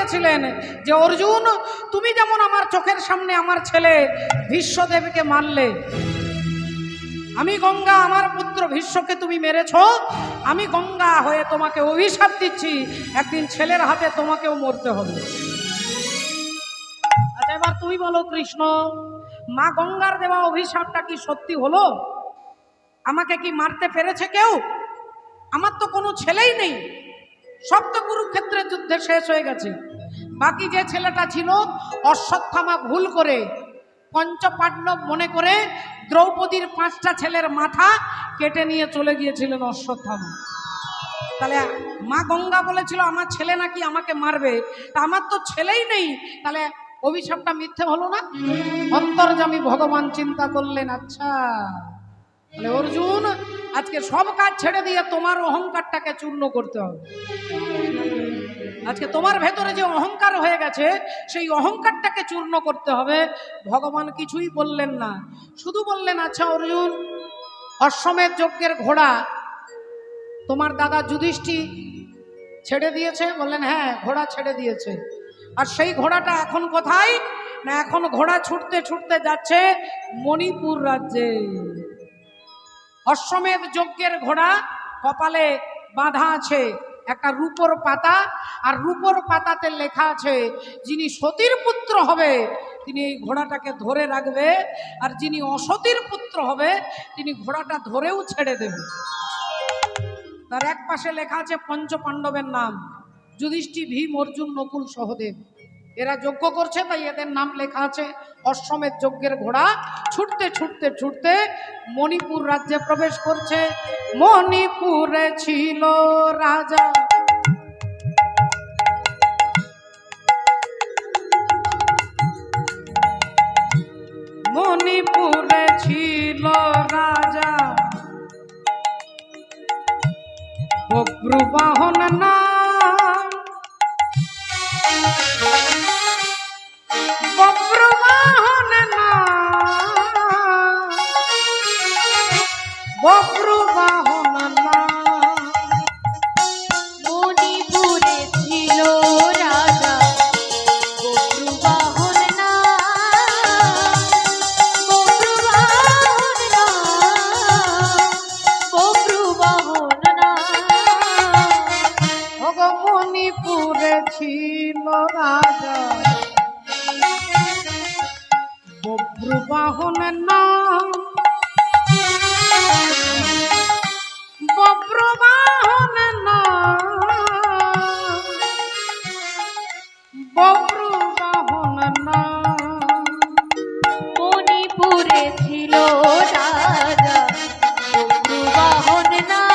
দিয়েছিলেন যে অর্জুন, তুমি যেমন আমার চোখের সামনে আমার ছেলে ভীষ্মদেবকে মারলে, আমি গঙ্গা আমার পুত্র ভীষ্মকে তুমি মেরেছ, আমি গঙ্গা হয়ে তোমাকে অভিশাপ দিচ্ছি, একদিন ছেলের হাতে তোমাকেও মরতে হবে। আচ্ছা এবার তুমি বলো কৃষ্ণ, মা গঙ্গার দেওয়া অভিশাপটা কি সত্যি হলো? আমাকে কি মারতে পেরেছে কেউ? আমার তো কোনো ছেলেই নেই, সব তো কুরুক্ষেত্রের যুদ্ধে শেষ হয়ে গেছে। বাকি যে ছেলেটা ছিল অশ্বত্থামা ভুল করে পঞ্চপাণ্ডব মনে করে দ্রৌপদীর 5টা ছেলের মাথা কেটে নিয়ে চলে গিয়েছিলেন অশ্বত্থামা। তাহলে মা গঙ্গা বলেছিল আমার ছেলে নাকি আমাকে মারবে, তা আমার তো ছেলেই নেই, তাহলে অভিশাপটা মিথ্যে হলো না? অন্তর্যামী ভগবান চিন্তা করলেন, আচ্ছা তাহলে অর্জুন আজকে সব কাজ ছেড়ে দিয়ে তোমার অহংকারটাকে চূর্ণ করতে হবে। আজকে তোমার ভেতরে যে অহংকার হয়ে গেছে সেই অহংকারটাকে চূর্ণ করতে হবে। ভগবান কিছুই বললেন না, শুধু বললেন, আচ্ছা অর্জুন, অশ্বমেধ যজ্ঞের ঘোড়া তোমার দাদা যুধিষ্ঠির ছেড়ে দিয়েছে? বললেন হ্যাঁ, ঘোড়া ছেড়ে দিয়েছে। আর সেই ঘোড়াটা এখন কোথায়? না এখন ঘোড়া ছুটতে ছুটতে যাচ্ছে মণিপুর রাজ্যে। অশ্বমেধ যজ্ঞের ঘোড়া কপালে বাঁধা আছে একটা রূপোর পাতা, আর রূপোর পাতাতে লেখা আছে যিনি সতীর পুত্র হবে তিনি এই ঘোড়াটাকে ধরে রাখবে, আর যিনি অসতীর পুত্র হবে তিনি ঘোড়াটা ধরেও ছেড়ে দেবে। তার এক পাশে লেখা আছে পঞ্চপাণ্ডবের নাম, যুধিষ্ঠির, ভীম, অর্জুন, নকুল, সহদেব। এরা যজ্ঞ করছে তাই এদের নাম লেখা আছে। অশ্বমেধ যজ্ঞের ঘোড়া ছুটতে ছুটতে ছুটতে মণিপুর রাজ্যে প্রবেশ করছে। মণিপুরে ছিল রাজা, মণিপুরে ছিল রাজা, বব্রুবাহন নাম, বব্রুবাহন নাম, বব্রুবাহন নাম। মণিপুরে ছিল রাজা, বব্রুবাহন নাম, বব্রুবাহন নাম, বব্রুবাহন নাম। ওগো মণিপুরে ছিল রাজা, বব্রুবাহন নাম, বব্রুবাহন নাম, বব্রুবাহন নাম। মণিপুরে ছিল রাজা, বব্রুবাহন নাম,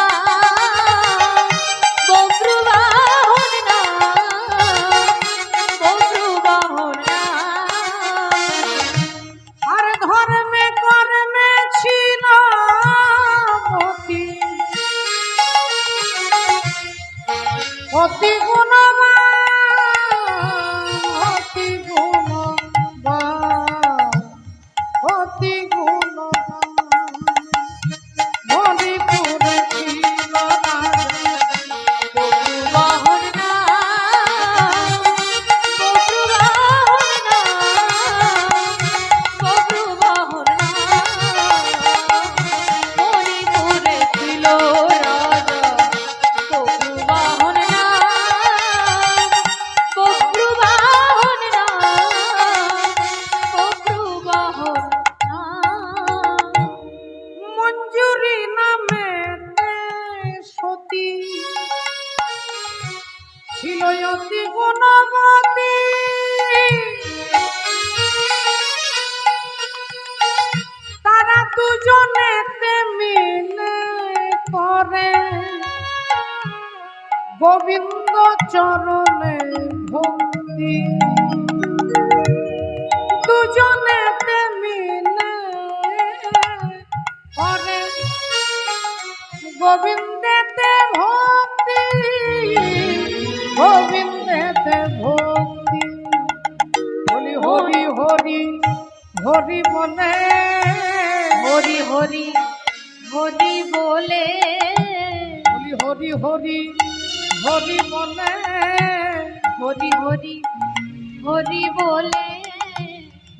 বব্রুবাহন নাম, বব্রুবাহন নাম। আর ধর্মে কর্মে ছিল অতি গুণবান, অতি গুণবান, অতি গুণবান। মণিপুরে ছিল রাজা, বব্রুবাহন নাম, বব্রুবাহন নাম, বব্রুবাহন নাম। মণিপুরে ছিল রাজা, বব্রুবাহন নাম, বব্রুবাহন নাম, বব্রুবাহন নাম। মঞ্জুরি নামে সতী ছিল অতি গুণবতী, তারা দুজনেতে মিলে করে গোবিন্দ চরণে ভক্তি, দুজনেতে মিলে করে গোবিন্দেতে ভক্তি, গোবিন্দেতে ভক্তি। বলি হরি হরি হরি বলে, হরি হরি হরি বলে, বলি হরি হরি হরি বলে, হরি হরি হরি বলে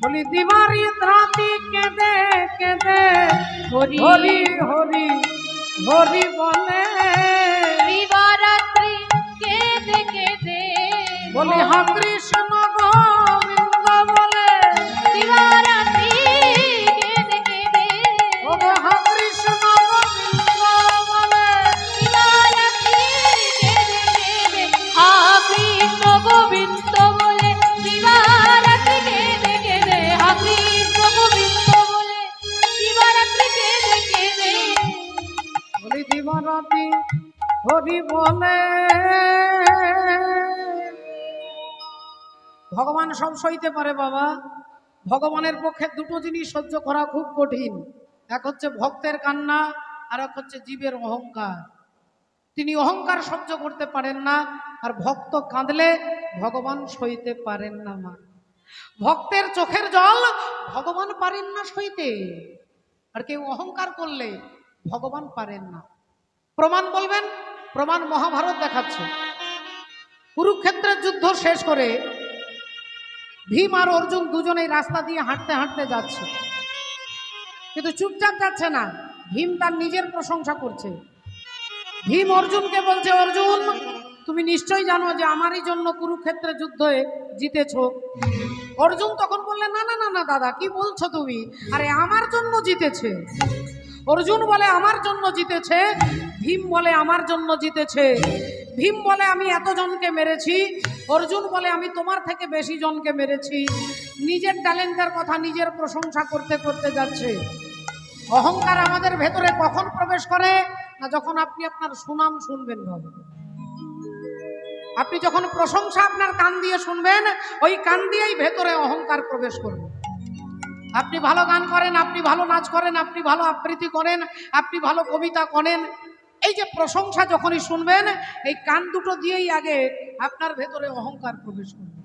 বলি দিবারি রাতি কেঁদে কেঁদে হরি হরি হরি হরি বলে দিবারাত্রি কেঁদে কেঁদে বলি হা কৃষ্ণ গোবিন্দ বলে দিবারাত্রি কেঁদে কেঁদে ওগো হা কৃষ্ণ গোবিন্দ বলে দিবারাত্রি কেঁদে কেঁদে হা কৃষ্ণ গোবিন্দ বলে দিবারাত্রি কেঁদে কেঁদে হা কৃষ্ণ গোবিন্দ বলে দিবারাত্রি কেঁদে কেঁদে বলি দিবারাতি হরি বলে। ভগবান সব সইতে পারে বাবা। ভগবানের পক্ষে দুটো জিনিস সহ্য করা খুব কঠিন, এক হচ্ছে ভক্তের কান্না আর এক হচ্ছে জীবের অহংকার। তিনি অহংকার সহ্য করতে পারেন না, আর ভক্ত কাঁদলে ভগবান সইতে পারেন না। মা ভক্তের চোখের জল ভগবান পারেন না সইতে, আর কেউ অহংকার করলে ভগবান পারেন না। প্রমাণ বলবেন? প্রমাণ মহাভারত দেখাচ্ছে। কুরুক্ষেত্রের যুদ্ধ শেষ করে ভীম আর অর্জুন দুজনেই রাস্তা দিয়ে হাঁটতে হাঁটতে যাচ্ছে, কিন্তু চুপচাপ যাচ্ছে না। ভীম তার নিজের প্রশংসা করছে। ভীম অর্জুনকে বলছে, অর্জুন তুমি নিশ্চয়ই জানো যে আমারই জন্য কুরুক্ষেত্রের যুদ্ধে জিতেছ। অর্জুন তখন বললে, না না না না দাদা, কি বলছো তুমি? আরে আমার জন্য জিতেছে। অর্জুন বলে আমার জন্য জিতেছে। ভীম বলে আমার জন্য জিতেছে। ভীম বলে আমি এতজনকে মেরেছি। অর্জুন বলে আমি তোমার থেকে বেশি জনকে মেরেছি। নিজের ট্যালেন্টের কথা নিজের প্রশংসা করতে করতে যাচ্ছে। অহংকার আমাদের ভেতরে কখন প্রবেশ করে? না যখন আপনি আপনার সুনাম শুনবেন। বাবা আপনি যখন প্রশংসা আপনার কান দিয়ে শুনবেন, ওই কান দিয়েই ভেতরে অহংকার প্রবেশ করবে। আপনি ভালো গান করেন, আপনি ভালো নাচ করেন, আপনি ভালো আবৃত্তি করেন, আপনি ভালো কবিতা করেন, এই যে প্রশংসা যখনই শুনবেন, এই কান দুটো দিয়েই আগে আপনার ভেতরে অহংকার প্রবেশ করবে।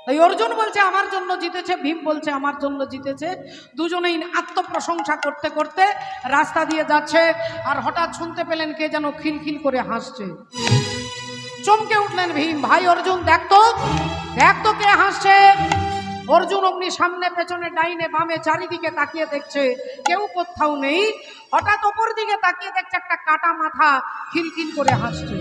তাই অর্জুন বলছে আমার জন্য জিতেছে, ভীম বলছে আমার জন্য জিতেছে। দুজনেই আত্মপ্রশংসা করতে করতে রাস্তা দিয়ে যাচ্ছে, আর হঠাৎ শুনতে পেলেন কে যেন খিলখিল করে হাসছে। চমকে উঠলেন ভীম, ভাই অর্জুন দেখ তো কে হাসছে। অর্জুন অগ্নি সামনে পেছনে ডাইনে বামে চারিদিকে তাকিয়ে দেখছে, কেউ কোথাও নেই। হঠাৎ ওপর দিকে তাকিয়ে দেখছে একটা কাটা মাথা খিলখিল করে হাসছে।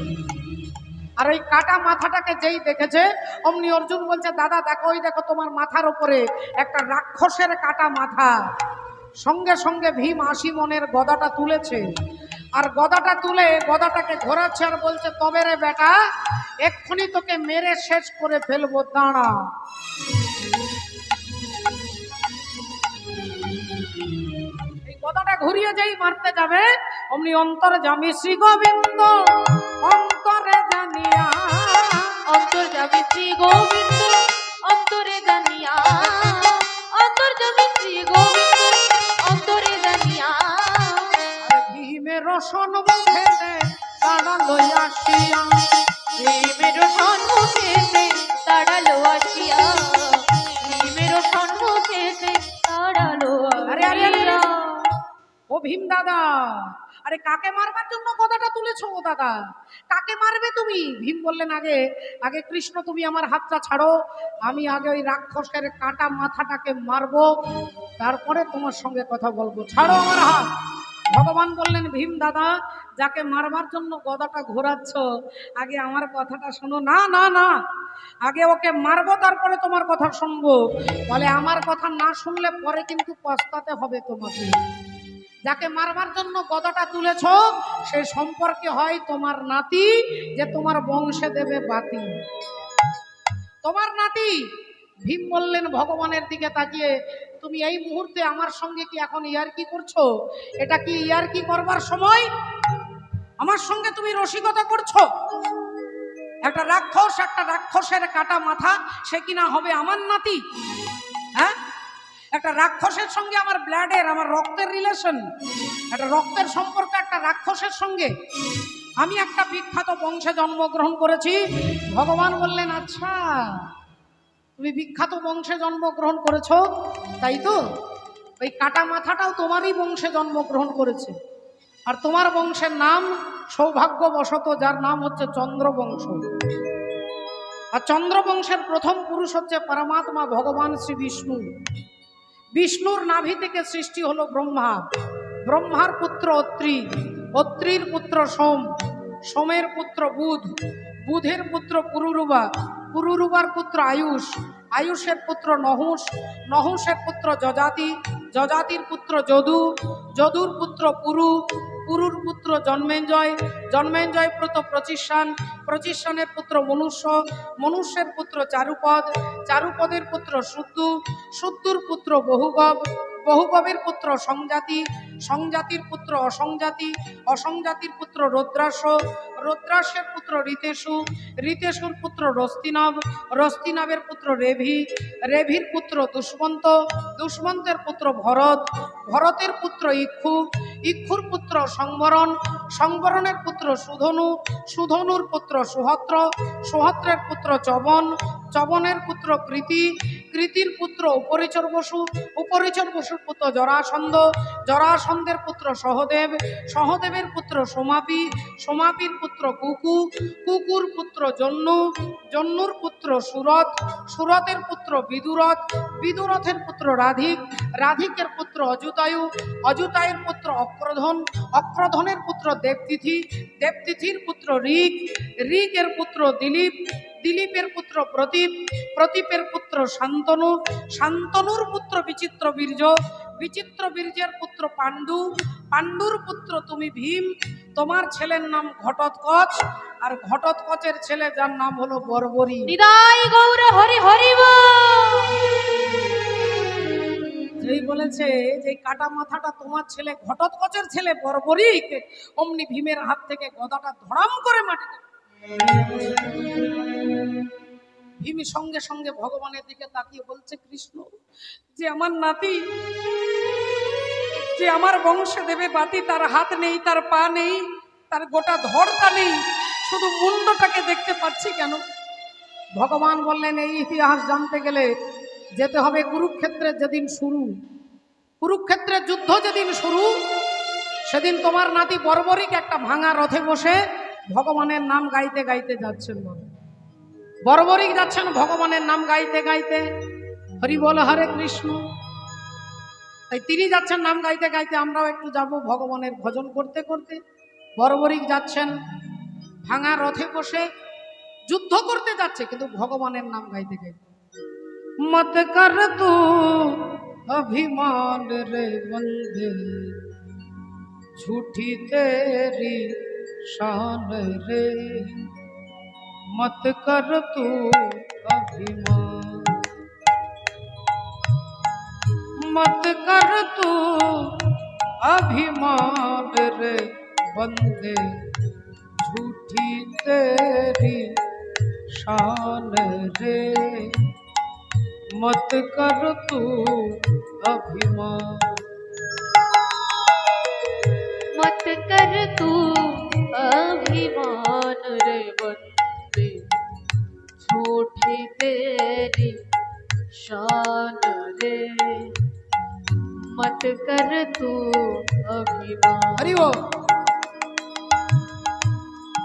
আর ওই কাটা মাথাটাকে যেই দেখেছে, অমনি অর্জুন বলছে, দাদা দেখো, ওই দেখো তোমার মাথার উপরে একটা রাক্ষসের কাটা মাথা। সঙ্গে সঙ্গে ভীম ৮০ মনের গদাটা তুলেছে, আর গদাটা তুলে গদাটাকে ঘোরাচ্ছে আর বলছে, তবে রে বেটা, এক্ষুনি তোকে মেরে শেষ করে ফেলবো, দাঁড়া। এই গদাটা ঘুরিয়ে যেই মারতে যাবে, অমনি অন্তর্যামী শ্রী গোবিন্দ অন্তরে জানিয়া, অন্তর্যামী শ্রী গোবিন্দ অন্তরে জানিয়া, অন্তর্যামী শ্রী গোবিন্দ অন্তরে জানিয়া, ভীমের রসন মুখেতে দাঁড়ালো আসিয়া, ভীমের সম্মুখেতে দাঁড়ালো আসিয়া, ভীমের সম্মুখেতে দাঁড়ালো আসিয়া। ও ভীম দাদা, আরে কাকে মারবার জন্য গদাটা তুলেছো ও দাদা? কাকে মারবে তুমি? ভীম বললেন, আগে আগে কৃষ্ণ তুমি আমার হাতটা ছাড়ো, আমি আগে ওই রাক্ষসের কাটা মাথাটাকে মারবো, তারপরে তোমার সঙ্গে কথা বলবো, ছাড়ো আমার হাত। ভগবান বললেন, ভীম দাদা, যাকে মারবার জন্য গদাটা ঘোরাচ্ছ, আগে আমার কথাটা শোনো। না না না, আগে ওকে মারবো তারপরে তোমার কথা শুনবো। বলে আমার কথা না শুনলে পরে কিন্তু পস্তাতে হবে তোমাকে। যাকে মারবার জন্য গদাটা তুলেছ সে সম্পর্কে হয় তোমার নাতি, যে তোমার বংশে দেবে বাতি, তোমার নাতি। ভীম বললেন ভগবানের দিকে তাকিয়ে, তুমি এই মুহূর্তে আমার সঙ্গে কি এখন ইয়ার্কি করছো? এটা কি ইয়ার্কি করবার সময়? আমার সঙ্গে তুমি রসিকতা করছো? একটা রাক্ষস, একটা রাক্ষসের কাটা মাথা, সে কিনা হবে আমার নাতি? হ্যাঁ, একটা রাক্ষসের সঙ্গে আমার ব্লাডের, আমার রক্তের রিলেশন, একটা রক্তের সম্পর্ক একটা রাক্ষসের সঙ্গে। আমি একটা বিখ্যাত বংশে জন্মগ্রহণ করেছি। ভগবান বললেন, আচ্ছা তুমি বিখ্যাত বংশে জন্মগ্রহণ করেছো, তাই তো? ওই কাটা মাথাটাও তোমারই বংশে জন্মগ্রহণ করেছে, আর তোমার বংশের নাম সৌভাগ্যবশত যার নাম হচ্ছে চন্দ্রবংশ। আর চন্দ্রবংশের প্রথম পুরুষ হচ্ছে পরমাত্মা ভগবান শ্রী বিষ্ণু। বিষ্ণুর নাভি থেকে সৃষ্টি হলো ব্রহ্মা, ব্রহ্মার পুত্র অত্রি, অত্রির পুত্র সোম, সোমের পুত্র বুধ, বুধের পুত্র পুরুরুবা, পুরুরুবার পুত্র আয়ুষ, আয়ুষের পুত্র নহুষ, নহুষের পুত্র যজাতি, যজাতির পুত্র যদু, যদুর পুত্র পুরু, পুরুর পুত্র জন্মেঞ্জয়, জন্মেঞ্জয় পুত্র প্রচিষ্যান, প্রচিষ্যানের পুত্র মনুষ্য, মনুষ্যের পুত্র চারুপদ, চারুপদের পুত্র শুদ্ধু, শুদ্ধুর পুত্র বহুগব, বহুগবের পুত্র সংজাতি, সংজাতির পুত্র অসংজাতি, অসংজাতির পুত্র রুদ্রাস, রুদ্রাসের পুত্র ঋতেশু, ঋতেশুর পুত্র রস্তিনব, রস্তিনবের পুত্র রেভি, রেভির পুত্র দুষ্মন্ত, দুষ্মন্তের পুত্র ভরত, ভরতের পুত্র ইক্ষু, ইক্ষুর পুত্র সংবরণ, সংবরণের পুত্র সুধনু, সুধনুর পুত্র সুহত্র, সুহত্রের পুত্র চবন, চবনের পুত্র কৃতি, কৃতির পুত্র উপরিচর বসু, উপরিচর বসুর পুত্র জরাসন্ধ, জরাসন্ধের পুত্র সহদেব, সহদেবের পুত্র সোমাপি, সোমাপির পুত্র কুকু, কুকুর পুত্র জন্নু, জন্নুর পুত্র সুরথ, সুরথের পুত্র বিদুরথ, বিদুরথের পুত্র রাধিক, রাধিকের পুত্র অযুতায়ু, অযুতায়ুর পুত্র অক্রধন, অক্রধনের পুত্র দেবতিথি, দেবতিথির পুত্র ঋক, ঋকের পুত্র দিলীপ, দিলীপের পুত্র প্রদীপ, প্রদীপের পুত্র শান্তনু, শান্তনুর পুত্র বিচিত্র বীর্য, বিচিত্র বীর্যের পুত্র পাণ্ডু, পাণ্ডুর পুত্র তুমি ভীম, তোমার ছেলের নাম ঘটোৎকচ, আর ঘটোৎকচের ছেলে যার নাম হলো বর্বরী। নিতাই গৌর হরি হরি বল। যেই বলেছে যে কাটা মাথাটা তোমার ছেলে ঘটোৎকচের ছেলে বর্বরিক, অমনি ভীমের হাত থেকে গদাটা ধড়াম করে মাটিতে। ভীম সঙ্গে সঙ্গে ভগবানের দিকে তাকিয়ে বলছে, কৃষ্ণ, যে আমার নাতি, যে আমার বংশে দেবে বাতি, তার হাত নেই, তার পা নেই, তার গোটা ধড়টা নেই, শুধু মুন্ডটাকে দেখতে পাচ্ছি কেন? ভগবান বললেন, এই ইতিহাস জানতে গেলে যেতে হবে কুরুক্ষেত্রের যেদিন শুরু, কুরুক্ষেত্রের যুদ্ধ যেদিন শুরু, সেদিন তোমার নাতি বর্বরিক একটা ভাঙা রথে বসে ভগবানের নাম গাইতে গাইতে যাচ্ছেন। বর্বরিক যাচ্ছেন ভগবানের নাম গাইতে গাইতে, হরি বল হরে কৃষ্ণ। তাই তিনি যাচ্ছেন নাম গাইতে গাইতে, আমরাও একটু যাব ভগবানের ভজন করতে করতে। বর্বরিক যাচ্ছেন ভাঙা রথে বসে, যুদ্ধ করতে যাচ্ছে কিন্তু ভগবানের নাম গাইতে গাইতে। মত কর তু अभिमान रे बंदे, झूठी तेरी शान रे, मत कर तू अभिमान, मत कर तू अभिमान रे बंदे, झूठी तेरी शान रे, मत कर तू अभिमान, मत कर तू अभिमान रे बंदे, झूठी तेरी शान रे, मत कर तू अभिमान। हरि बोल।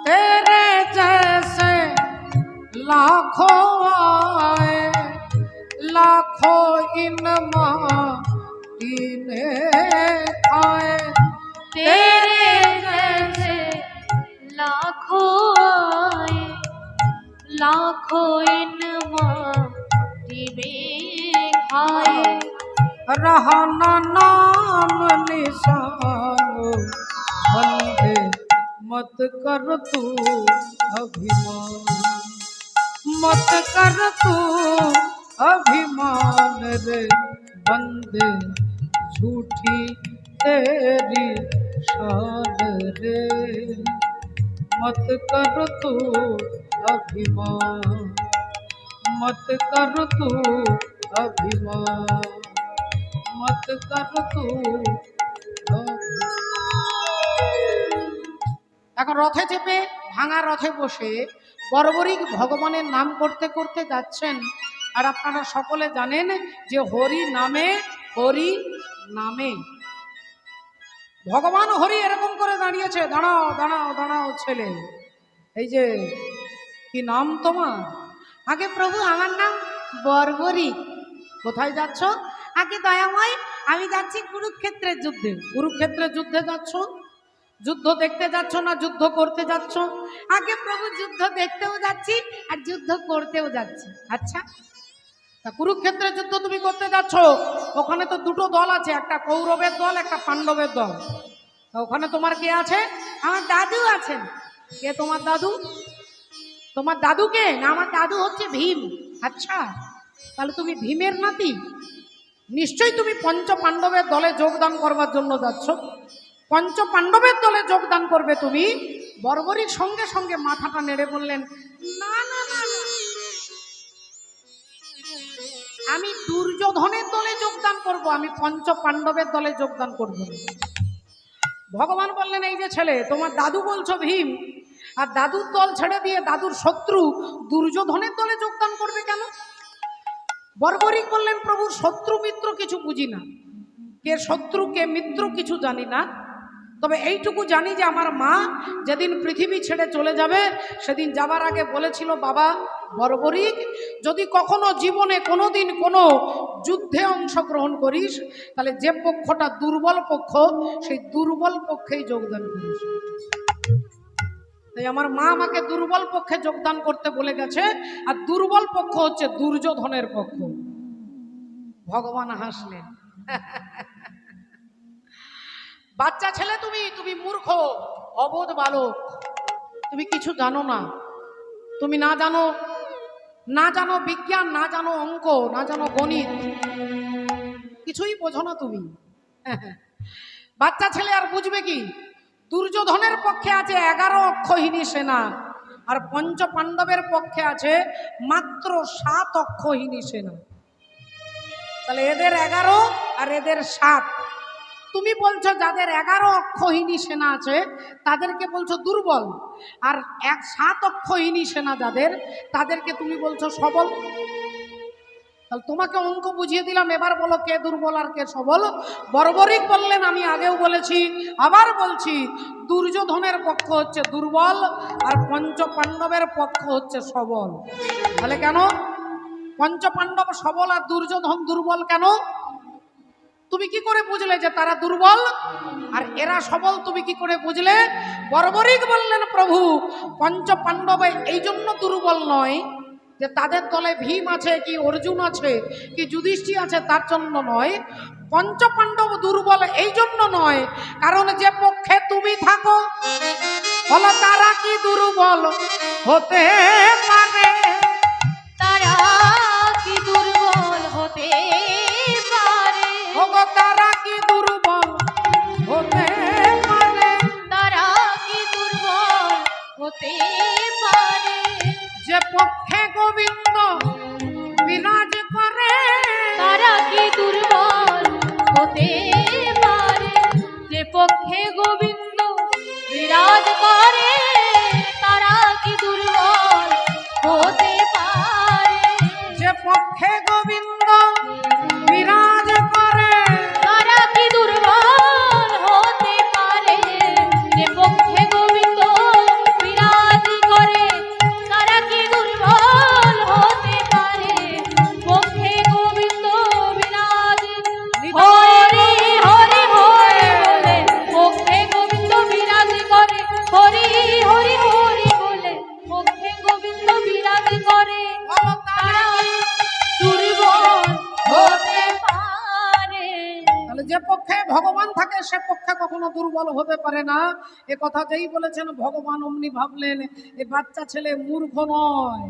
तेरे जैसे लाखों आए, लाखों इन माटी ने खाए, तेरे जैसे लाखों आए, लाखों इन माटी में खाए, रहा ना नाम निशानो बंदे, मत कर तू अभिमान, मत कर तू अभिमान रे बंदे, झूठी तेरी शान रे, मत कर तू अभिमान, मत कर तू अभिमान, मत कर तू এখন রথে চেপে ভাঙা রথে বসে বর্বরিক ভগবানের নাম করতে করতে যাচ্ছেন। আর আপনারা সকলে জানেন যে হরি নামে, হরি নামে ভগবান হরি এরকম করে দাঁড়িয়েছে, দাঁড়াও দাঁড়াও দাঁড়াও ছেলে, এই যে কি নাম তোমার? আগে প্রভু আমার নাম বর্বরী। কোথায় যাচ্ছ? আগে দয়াময় আমি যাচ্ছি কুরুক্ষেত্রের যুদ্ধে। কুরুক্ষেত্রের যুদ্ধে যাচ্ছ? যুদ্ধ দেখতে যাচ্ছ না যুদ্ধ করতে যাচ্ছ? আগে প্রভু যুদ্ধ দেখতেও যাচ্ছি আর যুদ্ধ করতেও যাচ্ছি। আচ্ছা, তা কুরুক্ষেত্রের যুদ্ধ তুমি করতে যাচ্ছ, ওখানে তো দুটো দল আছে, একটা কৌরবের দল একটা পাণ্ডবের দল। তা ওখানে তোমার কে আছে? আমার দাদু আছেন। কে তোমার দাদু? তোমার দাদু কে? না, আমার দাদু হচ্ছে ভীম। আচ্ছা, তাহলে তুমি ভীমের নাতি। নিশ্চয়ই তুমি পঞ্চ পাণ্ডবের দলে যোগদান করবার জন্য যাচ্ছ। পঞ্চ পাণ্ডবের দলে যোগদান করবে তুমি। বর্বরীর সঙ্গে সঙ্গে মাথাটা নেড়ে বললেন, না না না না, আমি দুর্যোধনের দলে যোগদান করব, আমি পঞ্চ পাণ্ডবের দলে যোগদান করব না। ভগবান বললেন, এই যে ছেলে, তোমার দাদু বলছো ভীম, আর দাদুর দল ছেড়ে দিয়ে দাদুর শত্রু দুর্যোধনের দলে যোগদান করবে কেন? বর্বরী বললেন, প্রভু শত্রু মিত্র কিছু বুঝি না, কে শত্রু কে মিত্র কিছু জানি না, তবে এইটুকু জানি যে আমার মা যেদিন পৃথিবী ছেড়ে চলে যাবে সেদিন যাবার আগে বলেছিল, বাবা বর্বরিক, যদি কখনো জীবনে কোনোদিন কোনো যুদ্ধে অংশগ্রহণ করিস তাহলে যে পক্ষটা দুর্বল পক্ষ সেই দুর্বল পক্ষেই যোগদান করিস। তাই আমার মা আমাকে দুর্বল পক্ষে যোগদান করতে বলে গেছে, আর দুর্বল পক্ষ হচ্ছে দুর্যোধনের পক্ষ। ভগবান হাসলেন, বাচ্চা ছেলে তুমি, তুমি মূর্খ অবোধ বালক, তুমি কিছু জানো না। তুমি না জানো বিজ্ঞান, না জানো অঙ্ক, না জানো গণিত, কিছুই বোঝো না তুমি। বাচ্চা ছেলে আর বুঝবে কি? দুর্যোধনের পক্ষে আছে 11 অক্ষহীনী সেনা, আর পঞ্চ পাণ্ডবের পক্ষে আছে মাত্র 7 অক্ষহীনী সেনা। তাহলে এদের 11 আর এদের 7। তুমি বলছো যাদের 11 অক্ষহীনী সেনা আছে তাদেরকে বলছো দুর্বল, আর 7 অক্ষহীনী সেনা যাদের, তাদেরকে তুমি বলছো সবল। তাহলে তোমাকে অঙ্ক বুঝিয়ে দিলাম, এবার বলো কে দুর্বল আর কে সবল? বর্বরিক বললেন, আমি আগেও বলেছি আবার বলছি, দুর্যোধনের পক্ষ হচ্ছে দুর্বল আর পঞ্চ পাণ্ডবের পক্ষ হচ্ছে সবল। তাহলে কেন পঞ্চ পাণ্ডব সবল আর দুর্যোধন দুর্বল কেন? তুমি কি করে বুঝলে যে তারা দুর্বল আর এরা সবল? তুমি কি করে বুঝলে? বর্বরিক বললেন, প্রভু পঞ্চ পাণ্ডব এই জন্য দুর্বল নয় যে তাদের দলে ভীম আছে কি অর্জুন আছে কি যুধিষ্ঠির আছে তার জন্য নয়। পঞ্চ পাণ্ডব দুর্বল এই জন্য নয়, কারণ যে পক্ষে তুমি থাকো বলো তারা কি দুর্বল হতে পারে? তারা কি দুর্বল হতে পারে? ওগো তারা কি দুর্বল হতে পারে? তারা কি দুর্বল হতে পারে? যে পক্ষে গোবিন্দ বিরাজ করে তারা কি দুর্বল হতে পারে? যে পক্ষে গোবিন্দ বিরাজ করে তারা কি দুর্বল হতে পারে? যে পক্ষে গোবিন্দ বিরাজ করে তারা কি দুর্বল হতে পারে? যে পক্ষে গোবিন্দ বিরাজ করে তারা কি দুর্বল হতে পারে? পক্ষে গোবিন্দ বিরাজ হরি হরি হরি বলে পক্ষে গোবিন্দ বিরাজ করে, হরি হরি হরি বলে পক্ষে গোবিন্দ বিরাজ করে, তারা দুর্বল হতে পারে। তাহলে যে পক্ষে ভগবান থাকে সে পক্ষে কখনো দুর্বল হতে পারে না। এ কথা যেই বলেছেন ভগবান অমনি ভাবলেন এ বাচ্চা ছেলে মূর্খ নয়।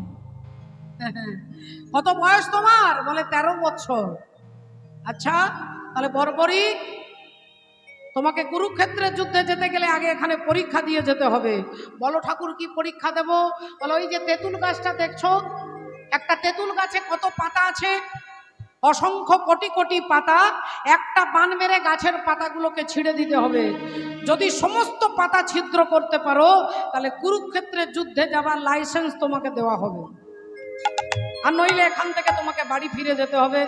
কত বয়স তোমার? বলে 13 বছর। আচ্ছা, তাহলে বর্বরিক তোমাকে কুরুক্ষেত্রের যুদ্ধে যেতে গেলে আগে এখানে পরীক্ষা দিয়ে যেতে হবে। বলো ঠাকুর কি পরীক্ষা দেব? বলো ওই যে তেঁতুল গাছটা দেখছো, একটা তেঁতুল গাছে কত পাতা আছে? অসংখ্য কোটি কোটি পাতা। একটা বান মেরে গাছের পাতাগুলোকে ছিঁড়ে দিতে হবে। যদি সমস্ত পাতা ছিদ্র করতে পারো তাহলে কুরুক্ষেত্রের যুদ্ধে যাবার লাইসেন্স তোমাকে দেওয়া হবে, আর নইলে এখান থেকে তোমাকে বাড়ি ফিরে যেতে হবে।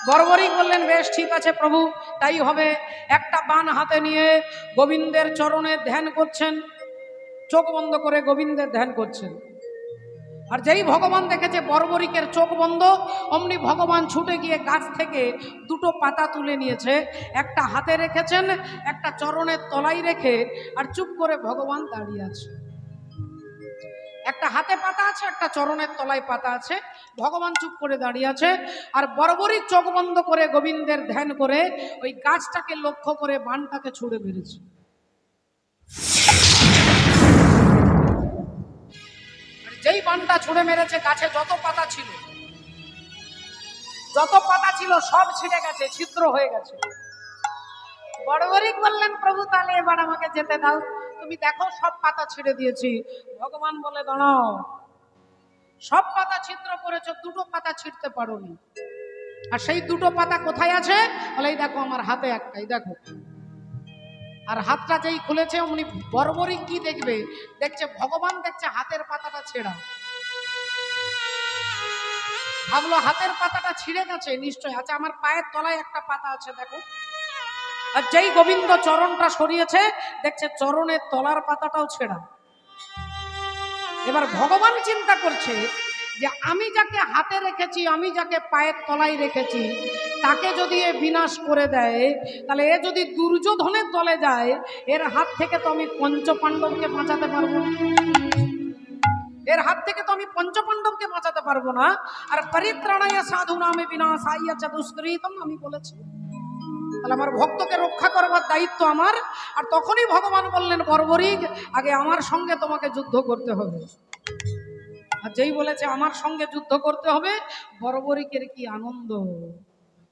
বর্বরিক বললেন, বেশ ঠিক আছে প্রভু, তাই হবে। একটা বান হাতে নিয়ে গোবিন্দের চরণে ধ্যান করছেন, চোখ বন্ধ করে গোবিন্দের ধ্যান করছেন। আর যেই ভগবান দেখেছে বর্বরিকের চোখ বন্ধ, অমনি ভগবান ছুটে গিয়ে গাছ থেকে দুটো পাতা তুলে নিয়েছে, একটা হাতে রেখেছেন, একটা চরণের তলায় রেখে আর চুপ করে ভগবান দাঁড়িয়ে আছে। একটা হাতে পাতা আছে, একটা চরণের তলায় পাতা আছে, ভগবান চুপ করে দাঁড়িয়ে আছে। আর বর্বরিক চোখ বন্ধ করে গোবিন্দের ধ্যান করে ওই গাছটাকে লক্ষ্য করে বানটাকে ছুঁড়ে মেরেছে। যেই বানটা ছুঁড়ে মেরেছে, গাছে যত পাতা ছিল সব ছিঁড়ে গেছে, ছিদ্র হয়ে গেছে। বর্বরিক বললেন, প্রভু তাহলে এবার আমাকে যেতে দাও, তুমি দেখো সব পাতা ছিঁড়ে দিয়েছি। ভগবান বলে, দাঁড়াও, সব পাতা ছিদ্র করেছো, দুটো পাতা ছিঁড়তে পারোনি। আর সেই দুটো পাতা কোথায় আছে? বলে, এই দেখো আমার হাতে একটাই, দেখো। আর হাতটা যেই খুলেছে, অমনি বর্বরিক কি দেখবে? দেখছে ভগবান, দেখছে হাতের পাতাটা ছেঁড়া। ভাবলো হাতের পাতাটা ছিঁড়ে গেছে নিশ্চয়, আচ্ছা আমার পায়ের তলায় একটা পাতা আছে, দেখো। আর যেই গোবিন্দ চরণটা সরিয়েছে, দেখছে চরণের তলার পাতাটাও ছেঁড়া। এবার ভগবান চিন্তা করছে যে আমি যাকে হাতে রেখেছি, আমি যাকে পায়ের তলায় রেখেছি, তাকে যদি এ বিনাশ করে দেয়, তাহলে এ যদি দুর্যোধনের দলে যায়, এর হাত থেকে তো আমি পঞ্চপাণ্ডবকে বাঁচাতে পারবো না। এর হাত থেকে তো আমি পঞ্চপাণ্ডবকে বাঁচাতে পারবো না। আর পরিত্রাণায় সাধু নামে বিনাশায় চ দুষ্কৃতম আমি বলেছি, তাহলে আমার ভক্তকে রক্ষা করবার দায়িত্ব আমার। আর তখনই ভগবান বললেন, বর্বরিক, আগে আমার সঙ্গে তোমাকে যুদ্ধ করতে হবে। আর যেই বলেছে আমার সঙ্গে যুদ্ধ করতে হবে, বর্বরিকের কি আনন্দ!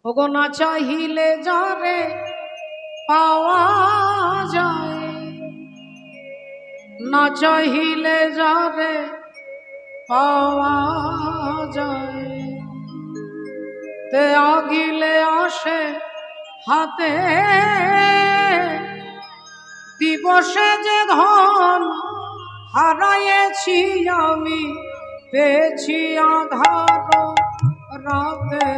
ওগো না চাহিলে যারে পাওয়া যায়, না চাহিলে যারে পাওয়া যায়, তে আগিলে আসে হাতে, দিবসে যে ধন হারাইছি আমি, পেয়েছি আধার রাতে।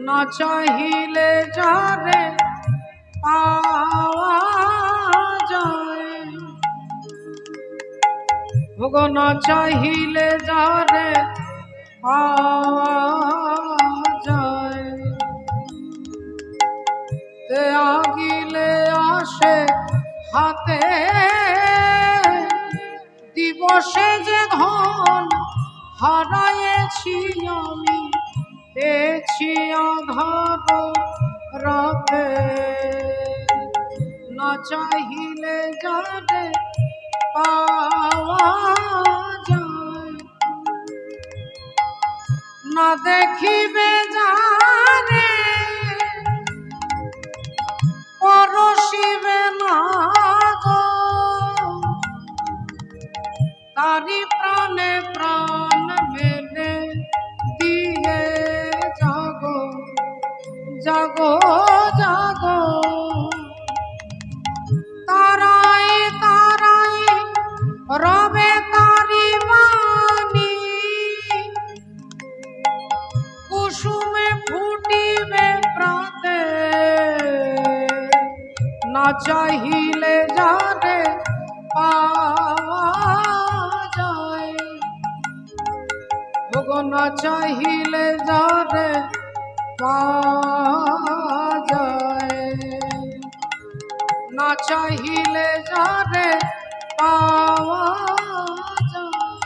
না চাহিলে যারে পাওয়া যায়, ওগো না চাহিলে যারে পাওয়া যায়, তে আগিলে আসে হাতে, দিবসে যে ধন হারাইছি আমি, পেয়েছি আধার রাতে। না চাহিলে যারে পাওয়া যায়, না দেখিবে যারে পরশিবে না গো, তারি প্রাণে প্রাণ মেলে দিয়ে জাগো, জাগো, জাগো। তারাই তারাই রবে তারি বাণী, কুসুমে ফুটিবে প্রাতে। না চাহিলে যারে পাওয়া যায়, ওগো না চাহিলে যারে পাওয়া যায়, না চাহিলে যারে পাওয়া যায়।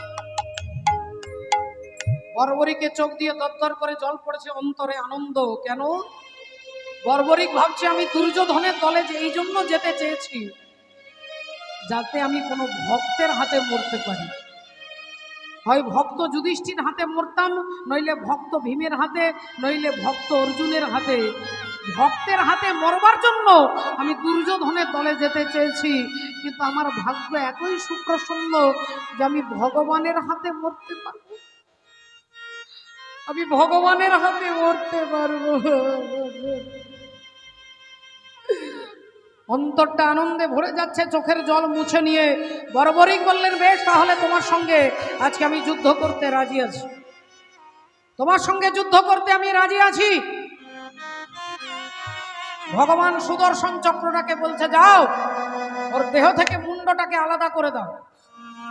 বর্বরিকে চোখ দিয়ে দরদর করে জল পড়েছে, অন্তরে আনন্দ। কেন? বর্বরিক ভাবছে আমি দুর্যোধনের দলে যে এই জন্য যেতে চেয়েছি, যাতে আমি কোনো ভক্তের হাতে মরতে পারি। হয় ভক্ত যুধিষ্ঠির হাতে মরতাম, নইলে ভক্ত ভীমের হাতে, নইলে ভক্ত অর্জুনের হাতে। ভক্তের হাতে মরবার জন্য আমি দুর্যোধনের দলে যেতে চেয়েছি, কিন্তু আমার ভাগ্য এতই সুপ্রসন্ন যে আমি ভগবানের হাতে মরতে পারবো, আমি ভগবানের হাতে মরতে পারবো। অন্তরটা আনন্দে ভরে যাচ্ছে, চোখের জল মুছে নিয়ে বর্বরিক বললেন, বেশ, তাহলে তোমার সঙ্গে আজকে আমি যুদ্ধ করতে রাজি আছি, তোমার সঙ্গে যুদ্ধ করতে আমি রাজি আছি। ভগবান সুদর্শন চক্রটাকে বলছে, যাও ওর দেহ থেকে মুন্ডটাকে আলাদা করে দাও।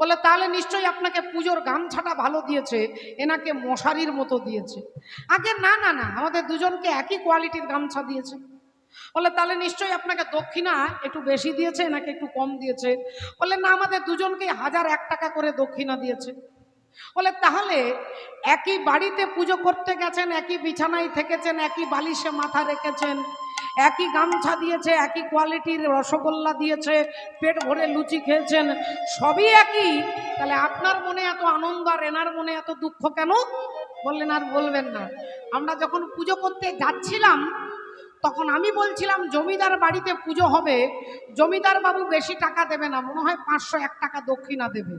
বলে তাহলে নিশ্চয়ই আপনাকে পুজোর গামছাটা ভালো দিয়েছে, এনাকে মশারির মতো দিয়েছে। আগে না না না, আমাদের দুজনকে একই কোয়ালিটির গামছা দিয়েছে। বলে তাহলে নিশ্চয়ই আপনাকে দক্ষিণা একটু বেশি দিয়েছে, এনাকে একটু কম দিয়েছে। বলে না, আমাদের দুজনকে 1001 টাকা করে দক্ষিণা দিয়েছে। বলে তাহলে একই বাড়িতে পুজো করতে গেছেন, একই বিছানায় থেকেছেন, একই বালিশে মাথা রেখেছেন, একই গামছা দিয়েছে, একই কোয়ালিটির রসগোল্লা দিয়েছে, পেট ভরে লুচি খেয়েছেন, সবই একই, তাহলে আপনার মনে এত আনন্দ আর এনার মনে এত দুঃখ কেন? বললেন আর বলবেন না, আমরা যখন পুজো করতে যাচ্ছিলাম তখন আমি বলছিলাম জমিদার বাড়িতে পুজো হবে, জমিদার বাবু বেশি টাকা দেবে না, মনে হয় 501 টাকা দক্ষিণা দেবে।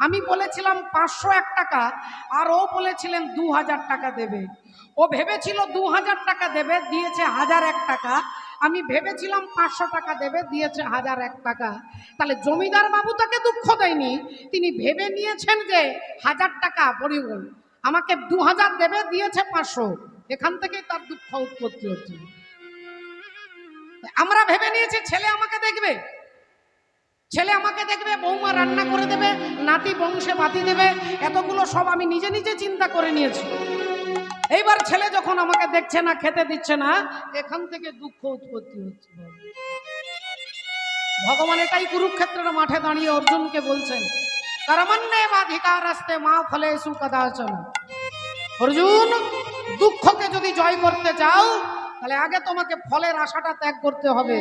আমি বলেছিলাম 501 টাকা, আর ও বলেছিলেন 2000 টাকা দেবে। ও ভেবেছিল 2000 টাকা দেবে, দিয়েছে 1001 টাকা। আমি ভেবেছিলাম 500 টাকা দেবে, দিয়েছে 1001 টাকা। তাহলে জমিদার বাবু তাকে দুঃখ দেয়নি, তিনি ভেবে নিয়েছেন যে 1000 টাকা পরিবল, আমাকে 2000 দেবে, দিয়েছে 500। এখান থেকেই তার দুঃখ উৎপত্তি হচ্ছে। আমরা ভেবে নিয়েছি ছেলে আমাকে দেখবে, ছেলে আমাকে দেখবে, বৌমা রান্না করে দেবে, নাতি বংশে বাতি দেবে, এতগুলো সব আমি নিজে নিজে চিন্তা করে নিয়েছি। এইবার ছেলে যখন আমাকে দেখছে না, খেতে দিচ্ছে না, এখান থেকে দুঃখ উৎপত্তি হচ্ছে। ভগবান এটাই কুরুক্ষেত্রের মাঠে দাঁড়িয়ে অর্জুনকে বলছেন, কর্মণ্যে বাধিকারস্তে মা ফলেষু কদাচন। অর্জুন, দুঃখকে যদি জয় করতে চাও তাহলে আগে তোমাকে ফলের আশাটা ত্যাগ করতে হবে।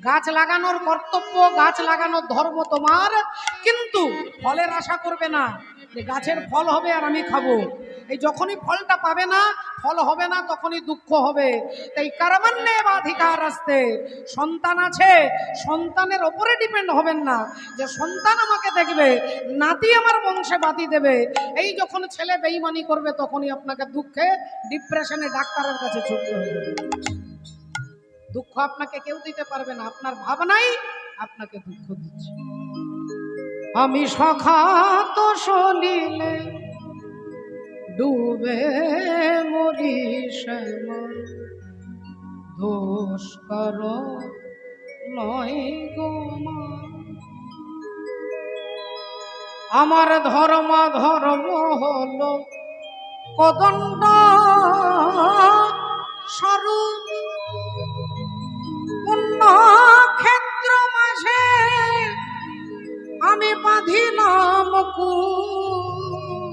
গাছ লাগানোর কর্তব্য, গাছ লাগানোর ধর্ম তোমার, কিন্তু ফলের আশা করবে না যে গাছের ফল হবে আর আমি খাবো। এই যখনই ফলটা পাবে না, ফল হবে না, তখনই দুঃখ হবে। তাই কর্মণ্যে বাধিকারস্তে, সন্তান আছে, সন্তানের ওপরে ডিপেন্ড হবেন না যে সন্তান আমাকে দেখবে, নাতি আমার বংশে বাতি দেবে। এই যখন ছেলে বেঈমানি করবে তখনই আপনাকে দুঃখে, ডিপ্রেশনে ডাক্তারের কাছে ছুটতে হবে। দুঃখ আপনাকে কেউ দিতে পারবে না, আপনার ভাবনাই আপনাকে দুঃখ দিচ্ছে। আমি সখা তো সলিলে ডুবে মরি শ্যামা, দোষ করো নয় গো মা। আমার ধর্ম হলো কদণ্ড স্বরূপ, পুণ্য ক্ষেত্র মাঝে আমি বাঁধিলাম কূপ,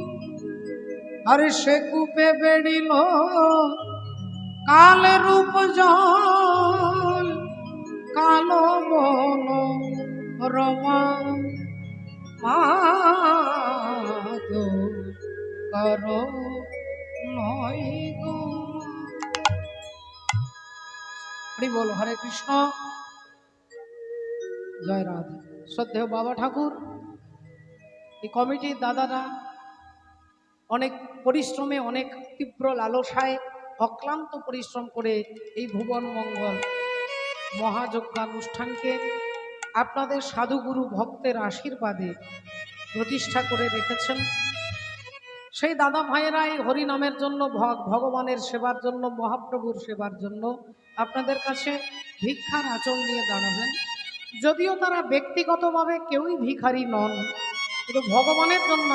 আর সে কূপে বেড়িল কাল রূপ জল, কালো বন রমা। মাধো করো নয় গো। বলো হরে কৃষ্ণ, জয় রাধা। শ্রদ্ধেয় বাবা ঠাকুর, এই কমিটির দাদারা অনেক পরিশ্রমে, অনেক তীব্র লালসায়, অক্লান্ত পরিশ্রম করে এই ভুবন মঙ্গল মহাযজ্ঞানুষ্ঠানকে আপনাদের সাধুগুরু ভক্তের আশীর্বাদে প্রতিষ্ঠা করে রেখেছেন। সেই দাদা ভাইয়েরা এই হরিনামের জন্য, ভগবানের সেবার জন্য, মহাপ্রভুর সেবার জন্য আপনাদের কাছে ভিক্ষার আঁচল নিয়ে দাঁড়াবেন। যদিও তারা ব্যক্তিগতভাবে কেউই ভিখারি নন, কিন্তু ভগবানের জন্য